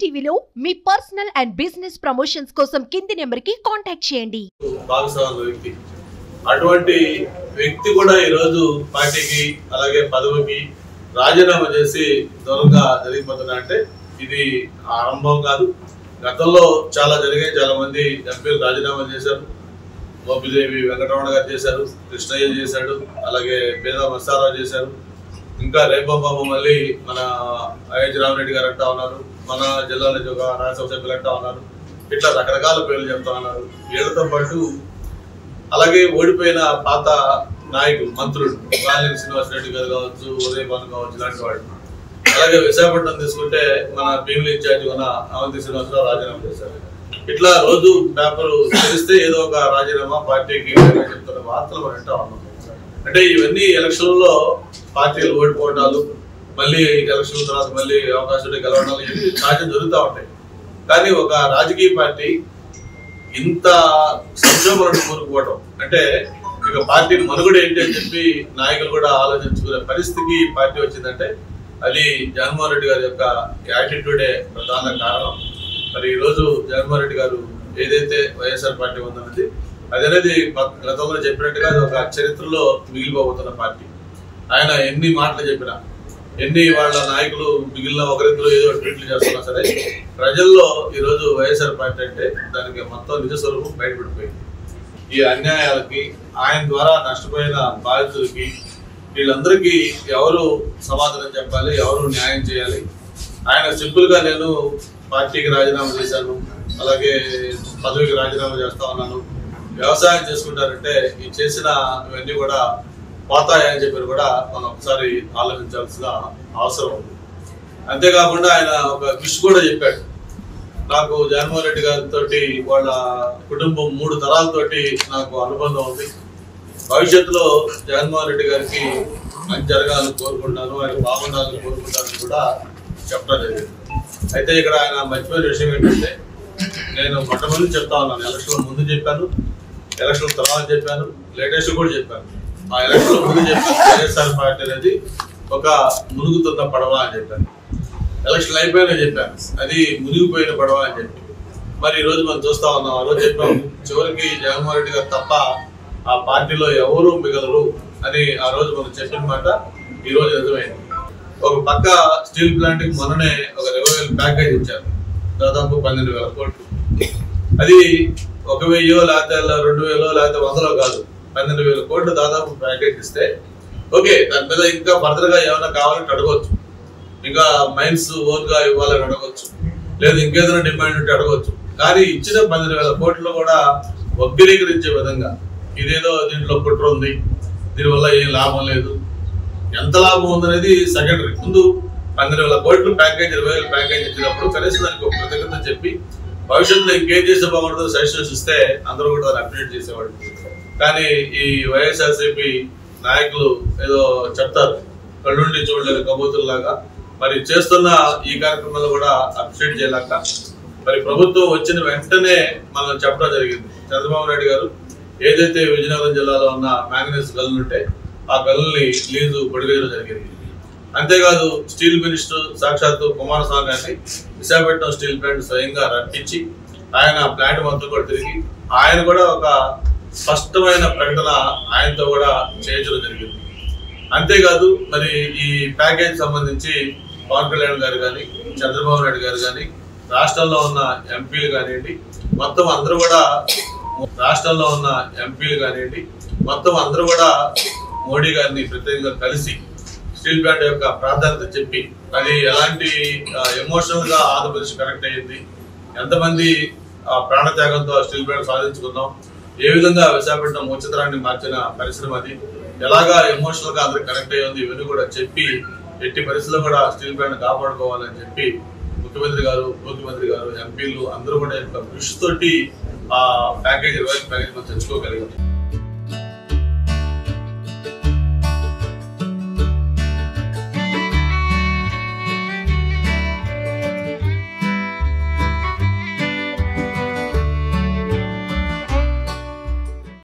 టీవీలో మీ personal and business promotions కోసం కింది నెంబర్కి కాంటాక్ట్ చేయండి. అటువంటి వ్యక్తి కూడా ఈ రోజు పార్టీకి అలాగే పదవికి రాజీనామా చేసి దూరంగా జరిగిపోతున్నా అంటే ఇది ఆరంభం కాదు. గతంలో చాలా జరిగాయి. చాలా మంది ఎంపీలు రాజీనామా చేశారు. మోపిదేవి వెంకటరమణ గారు చేశారు, కృష్ణయ్య చేశాడు, అలాగే పేద మస్తారావు చేశారు. ఇంకా రేపమ్మ మళ్ళీ మన అయోధ్య రామరెడ్డి గారు అంటా ఉన్నారు. మన జిల్లా నుంచి ఒక రాజ్యసభ సభ్యులు అంటా ఉన్నారు. ఇట్లా రకరకాల పేర్లు చెప్తా ఉన్నారు. వీళ్ళతో పాటు అలాగే ఓడిపోయిన పాత నాయకులు, మంత్రులు, కాళేని శ్రీనివాసరెడ్డి గారు కావచ్చు, ఉదయ్ భాను కావచ్చు, ఇలాంటి వాళ్ళు. అలాగే విశాఖపట్నం తీసుకుంటే మన భీముల ఇన్ఛార్జ్ ఉన్న అవంతి శ్రీనివాసరావు రాజీనామా చేశారు. ఇట్లా రోజు పేపర్ తెలిస్తే ఏదో ఒక రాజీనామా పార్టీకి చెప్తున్న వార్తలు మనం వింటా ఉన్నాం. అంటే ఇవన్నీ ఎలక్షన్లలో పార్టీలు ఓడిపోవటాలు, మళ్ళీ ఎలక్షన్ తర్వాత మళ్ళీ అవకాశాలు గెలవడాలు ఇవన్నీ సహజం జరుగుతూ ఉంటాయి. కానీ ఒక రాజకీయ పార్టీ ఇంత సంక్షోభాలను కోరుకోవడం అంటే ఇక పార్టీ మనుగడ ఏంటి అని చెప్పి నాయకులు కూడా ఆలోచించుకునే పరిస్థితికి పార్టీ వచ్చిందంటే అది జగన్మోహన్ రెడ్డి గారి యొక్క యాటిట్యూడే ప్రధాన కారణం. మరి ఈరోజు జగన్మోహన్ రెడ్డి గారు ఏదైతే వైఎస్ఆర్ పార్టీ ఉందన్నది అదనేది గతంలో చెప్పినట్టుగా అది ఒక చరిత్రలో మిగిలిపోతున్న పార్టీ. ఆయన ఎన్ని మాటలు చెప్పినా, ఎన్ని వాళ్ళ నాయకులు మిగిలిన ఒకరిద్దరు ఏదో ట్వీట్లు చేస్తున్నా సరే ప్రజల్లో ఈరోజు వైఎస్ఆర్ పార్టీ అంటే దానికి మొత్తం నిజ స్వరూపం బయటపడిపోయింది. ఈ అన్యాయాలకి, ఆయన ద్వారా నష్టపోయిన బాధితులకి, వీళ్ళందరికీ ఎవరు సమాధానం చెప్పాలి, ఎవరు న్యాయం చేయాలి. ఆయన సింపుల్ గా నేను పార్టీకి రాజీనామా చేశాను, అలాగే పదవికి రాజీనామా చేస్తా ఉన్నాను, వ్యవసాయం చేసుకుంటారంటే ఈ చేసిన ఇవన్నీ కూడా పోతాయని చెప్పి కూడా మనం ఒకసారి ఆలోచించాల్సిన అవసరం ఉంది. అంతేకాకుండా ఆయన ఒక విష్ కూడా చెప్పాడు. నాకు జగన్మోహన్ రెడ్డి గారితో వాళ్ళ కుటుంబం 3 తరాలతోటి నాకు అనుబంధం ఉంది. భవిష్యత్తులో జగన్మోహన్ రెడ్డి గారికి మంచి జరగాలని కోరుకుంటాను, ఆయన బాగుండాలని కోరుకుంటానని కూడా చెప్పడం జరిగింది. అయితే ఇక్కడ ఆయన మర్చిపోయిన విషయం ఏంటంటే నేను మొట్టమొదటి చెప్తా ఉన్నాను, ఎలక్షన్ ముందు చెప్పాను, ఎలక్షన్ తర్వాత చెప్పాను, లేటెస్ట్ కూడా చెప్పాను. ఆ ఎలక్షన్ ముందు చెప్పాను వైఎస్ఆర్ పార్టీ అనేది ఒక మునుగుతున్న పడవ అని చెప్పాను. ఎలక్షన్ అయిపోయినా చెప్పాను అది మునిగిపోయిన పడవ అని చెప్పి. మరి ఈ రోజు మనం చూస్తా ఉన్నాం. ఆ రోజు చెప్పాము చివరికి జగన్మోహన్ రెడ్డి గారు తప్ప ఆ పార్టీలో ఎవరు మిగలరు అని ఆ రోజు మనం చెప్పిన మాట ఈ రోజు నిజమైంది. ఒక పక్క స్టీల్ ప్లాంట్ కి మొన్ననే ఒక 20,000 ప్యాకేజ్ ఇచ్చారు, దాదాపు 12,000 కోట్లు. అది 1,000 లేకపోతే 2,000 లేకపోతే 100 కాదు, 12,000 కోట్లు దాదాపు ప్యాకేజ్ ఇస్తే ఓకే, దాని మీద ఇంకా ఫర్దర్ గా ఏమైనా కావాలంటే అడగవచ్చు, ఇంకా మైన్స్ ఓన్ గా ఇవ్వాలని అడగవచ్చు, లేదా ఇంకేదైనా డిమాండ్ ఉంటే అడగవచ్చు. కానీ ఇచ్చిన 12,000 కోట్లు కూడా వగ్గీకరించే విధంగా ఇదేదో దీంట్లో కుట్ర ఉంది, దీనివల్ల ఏం లాభం లేదు, ఎంత లాభం ఉందనేది సెకండరీ. ముందు 12,000 కోట్లు ప్యాకేజ్, 20,000 ప్యాకేజ్ ఇచ్చినప్పుడు కనీసం దానికి ఒక కృతజ్ఞత చెప్పి భవిష్యత్తులో ఇంకేం చేస్తే బాగుంటుందో సజెషన్స్ ఇస్తే అందరూ కూడా దాన్ని అప్డేట్ చేసేవాళ్ళు. కానీ ఈ వైఎస్ఆర్సీపీ నాయకులు ఏదో చెప్తారు కళ్ళుండి చూడలేదు కబూతుల్లాగా. మరి చేస్తున్న ఈ కార్యక్రమంలో కూడా అప్డేట్ చేయలేక మరి ప్రభుత్వం వచ్చిన వెంటనే మనం చెప్పడం జరిగింది. చంద్రబాబు నాయుడు గారు ఏదైతే విజయనగరం జిల్లాలో ఉన్న మ్యాంగనీస్ గనులు ఉంటే ఆ గనుల్ని లీజు పొడిగేయడం జరిగింది. అంతేకాదు స్టీల్ మినిస్టర్ సాక్షాత్తు కుమారస్వామి గారిని విశాఖపట్నం స్టీల్ ప్లాంట్ స్వయంగా రప్పించి ఆయన ప్లాంట్ మొత్తం కూడా తిరిగి ఆయన కూడా ఒక స్పష్టమైన ప్రకటన ఆయనతో కూడా చేయించడం జరిగింది. అంతేకాదు మరి ఈ ప్యాకేజ్ సంబంధించి పవన్ కళ్యాణ్ గారు కానీ, చంద్రబాబు నాయుడు గారు కానీ, రాష్ట్రంలో ఉన్న ఎంపీలు కానివ్వండి, మొత్తం అందరూ కూడా మోడీ గారిని ప్రత్యేకంగా కలిసి స్టీల్ ప్లాంట్ యొక్క ప్రాధాన్యత చెప్పి అది ఎలాంటి ఎమోషనల్ గా ఆంధ్రప్రదేశ్ కనెక్ట్ అయ్యింది, ఎంతమంది ప్రాణత్యాగంతో స్టీల్ ప్లాంట్ సాధించుకున్నాం, ఏ విధంగా విశాఖపట్నం ముచ్చతరాన్ని మార్చిన పరిశ్రమ అది, ఎలాగా ఎమోషనల్ గా అందరికి కనెక్ట్ అయ్యింది, ఇవన్నీ కూడా చెప్పి ఎట్టి పరిస్థితుల్లో కూడా స్టీల్ ప్లాంట్ కాపాడుకోవాలని చెప్పి ముఖ్యమంత్రి గారు, ఎంపీలు అందరూ కూడా కృషి తోటి ఆ ప్యాకేజ్ 20,000 ప్యాకేజ్ మనం తెచ్చుకోగలిగాం.